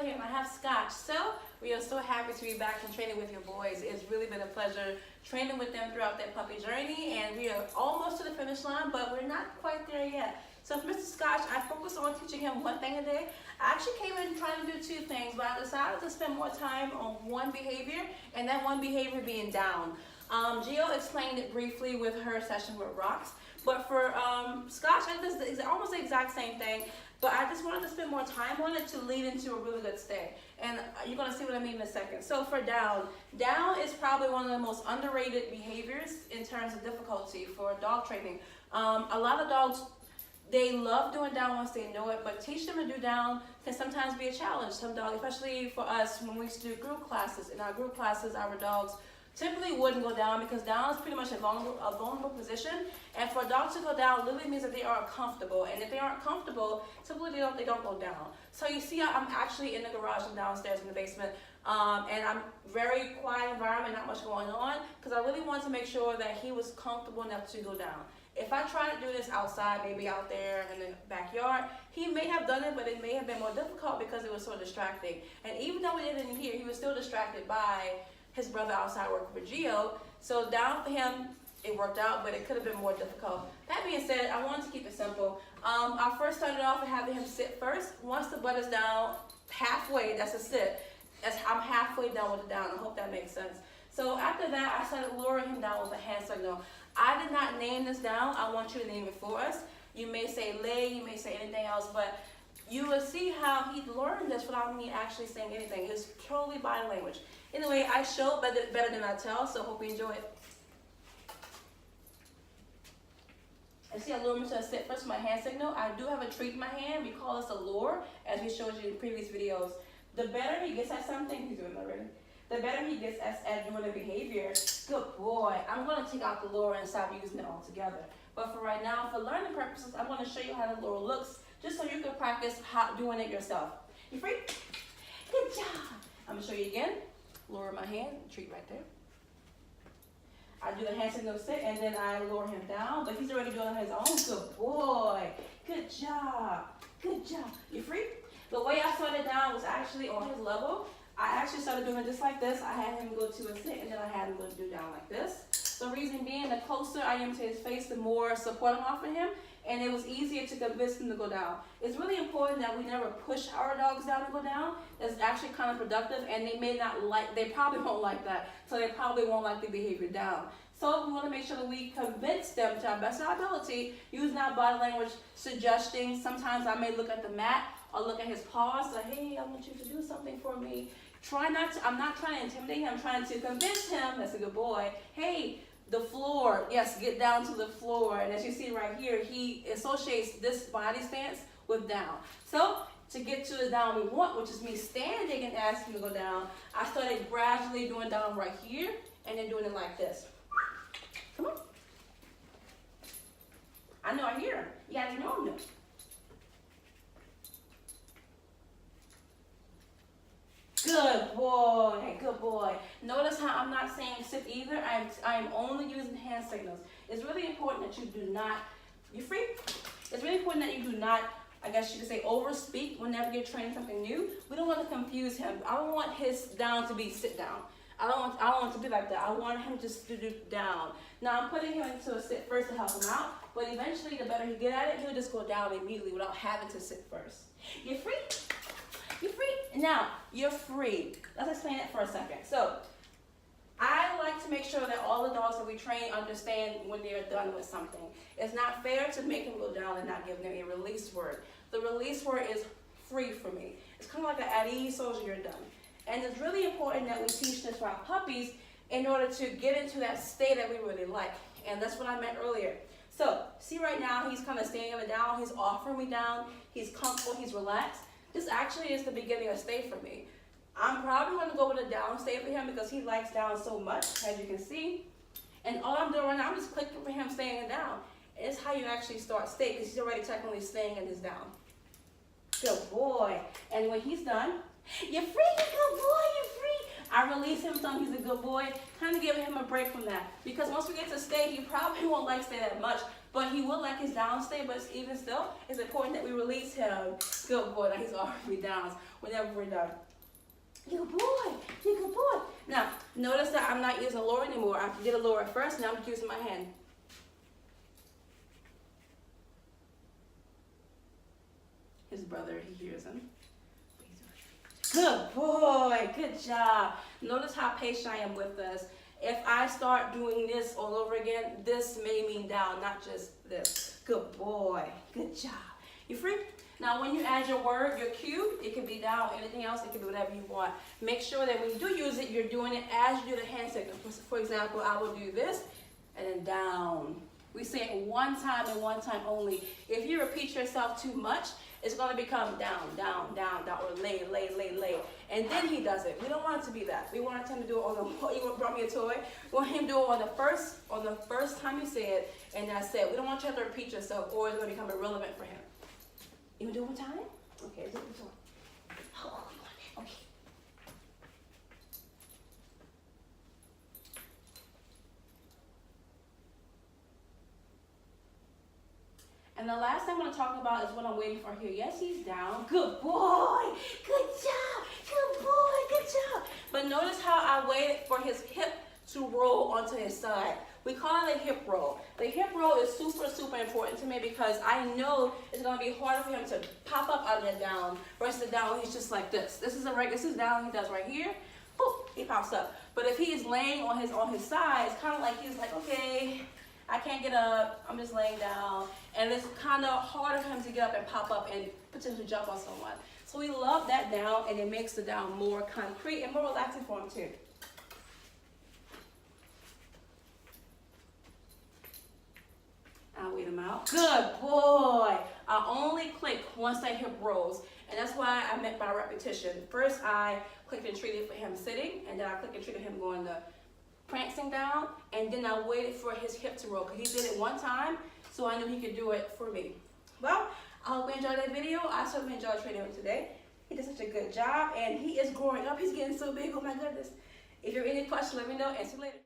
here and I have Scotch. So we are so happy to be back and training with your boys. It's really been a pleasure training with them throughout their puppy journey, and we are almost to the finish line, but we're not quite there yet. So for Mr. Scotch, I focus on teaching him one thing a day. I actually came in trying to do two things, but I decided to spend more time on one behavior, and that one behavior being down. Gio explained it briefly with her session with rocks, but for Scotch, I did almost the exact same thing, but I just wanted to spend more time on it to lead into a really good stay. And you're going to see what I mean in a second. So for down is probably one of the most underrated behaviors in terms of difficulty for dog training. A lot of dogs, they love doing down once they know it, but teach them to do down can sometimes be a challenge. Some dogs, especially for us, when we used to do group classes, in our group classes, our dogs typically wouldn't go down because down is pretty much a vulnerable position. And for a dog to go down literally means that they are comfortable. And if they aren't comfortable, typically they don't go down. So you see, I'm actually in the garage and downstairs in the basement. And I'm very quiet environment, not much going on, because I really wanted to make sure that he was comfortable enough to go down. If I try to do this outside, maybe out there in the backyard, he may have done it, but it may have been more difficult because it was so distracting. And even though we didn't hear, he was still distracted by his brother outside working for Gio. So down for him, it worked out, but it could have been more difficult. That being said, I wanted to keep it simple. I first started off with having him sit first. Once the butt is down halfway, that's a sit. I'm halfway down with the down. I hope that makes sense. So after that, I started luring him down with a hand signal. I did not name this down. I want you to name it for us. You may say lay, you may say anything else, but you will see how he learned this without me actually saying anything. It was totally body language. Anyway, I show better than I tell, so hope you enjoy it. And see, I lure him to a sit first with my hand signal. I do have a treat in my hand. We call this a lure, as we showed you in previous videos. The better he gets at something, he's doing it already. The better he gets at doing the behavior, good boy. I'm going to take out the lure and stop using it altogether. But for right now, for learning purposes, I'm going to show you how the lure looks, just so you can practice doing it yourself. You free? Good job. I'm going to show you again. Lure my hand, treat right there. I do the hand signal sit, and then I lower him down, but he's already doing it on his own. Good boy. Good job. Good job. You free? The way I started down was actually on his level. I actually started doing it just like this. I had him go to a sit, and then I had him go to do down like this. The reason being, the closer I am to his face, the more support I'm offering him, and it was easier to convince him to go down. It's really important that we never push our dogs down to go down. That's actually counterproductive, and they probably won't like that, so they probably won't like the behavior down. So we want to make sure that we convince them to our best of our ability, using our body language, suggesting. Sometimes I may look at the mat or look at his paws, say, hey, I want you to do something for me. I'm not trying to intimidate him, I'm trying to convince him, that's a good boy, hey, the floor, yes, get down to the floor. And as you see right here, he associates this body stance with down. So to get to the down we want, which is me standing and asking him to go down, I started gradually doing down right here and then doing it like this. Come on. I know I hear him. You gotta ignore him. Good boy, good boy. Notice how I'm not saying sit either. I'm only using hand signals. It's really important that you do not, you free? It's really important that you do not, I guess you could say, overspeak whenever you're training something new. We don't want to confuse him. I don't want his down to be sit down. I don't want it to be like that. I want him just to do down. Now I'm putting him into a sit first to help him out, but eventually the better he get at it, he'll just go down immediately without having to sit first. You free? You're free. Now, you're free. Let's explain it for a second. So, I like to make sure that all the dogs that we train understand when they're done with something. It's not fair to make them go down and not give them a release word. The release word is free for me. It's kind of like an at ease, so you're done. And it's really important that we teach this to our puppies in order to get into that state that we really like. And that's what I meant earlier. So, see right now, he's kind of standing up and down. He's offering me down. He's comfortable. He's relaxed. This actually is the beginning of stay for me. I'm probably going to go with a down stay for him because he likes down so much, as you can see. And all I'm doing right now, I'm just clicking for him staying down. It's how you actually start stay, because he's already technically staying in his down. Good boy. And when he's done, you're free, good boy, you're free. I release him, so he's a good boy, kind of giving him a break from that. Because once we get to stay, he probably won't like stay that much, but he would like his down stay, but even still, it's important that we release him. Good boy, now he's already down whenever we're done. You good boy, you good boy. Now, notice that I'm not using a lower anymore. I did a lower first, now I'm just using my hand. His brother, he hears him. Good boy, good job. Notice how patient I am with this. If I start doing this all over again, this may mean down, not just this. Good boy, good job. You free? Now when you add your word, your cue, it can be down, anything else, it can be whatever you want. Make sure that when you do use it, you're doing it as you do the hand signal. For example, I will do this and then down. We say it one time and one time only. If you repeat yourself too much, it's going to become down, down, down, down, or lay, lay, lay, lay. And then he does it. We don't want it to be that. We want him to do it on the, you brought me a toy. We want him to do it on the first time you say it, and that's it. We don't want you to have to repeat yourself, or it's going to become irrelevant for him. You want to do it one time? Okay, do it one time. Oh, okay. And the last thing I'm going to talk about is what I'm waiting for here. Yes, he's down. Good boy. Good job. Good boy. Good job. But notice how I waited for his hip to roll onto his side. We call it a hip roll. The hip roll is super, super important to me because I know it's going to be harder for him to pop up out of the down versus the down. He's just like this. This is down he does right here. Boop, he pops up. But if he is laying on his side, it's kind of like he's like, okay, I can't get up, I'm just laying down. And it's kind of harder for him to get up and pop up and potentially jump on someone. So we love that down, and it makes the down more concrete and more relaxing for him too. I'll wait him out. Good boy. I only click once that hip rolls, and that's why I meant by repetition. First I clicked and treated for him sitting, and then I clicked and treated him going the prancing down, and then I waited for his hip to roll because he did it one time, so I knew he could do it for me. Well, I hope you enjoyed that video. I certainly enjoyed training him today. He did such a good job, and he is growing up. He's getting so big. Oh my goodness. If you have any questions, let me know. And see you later.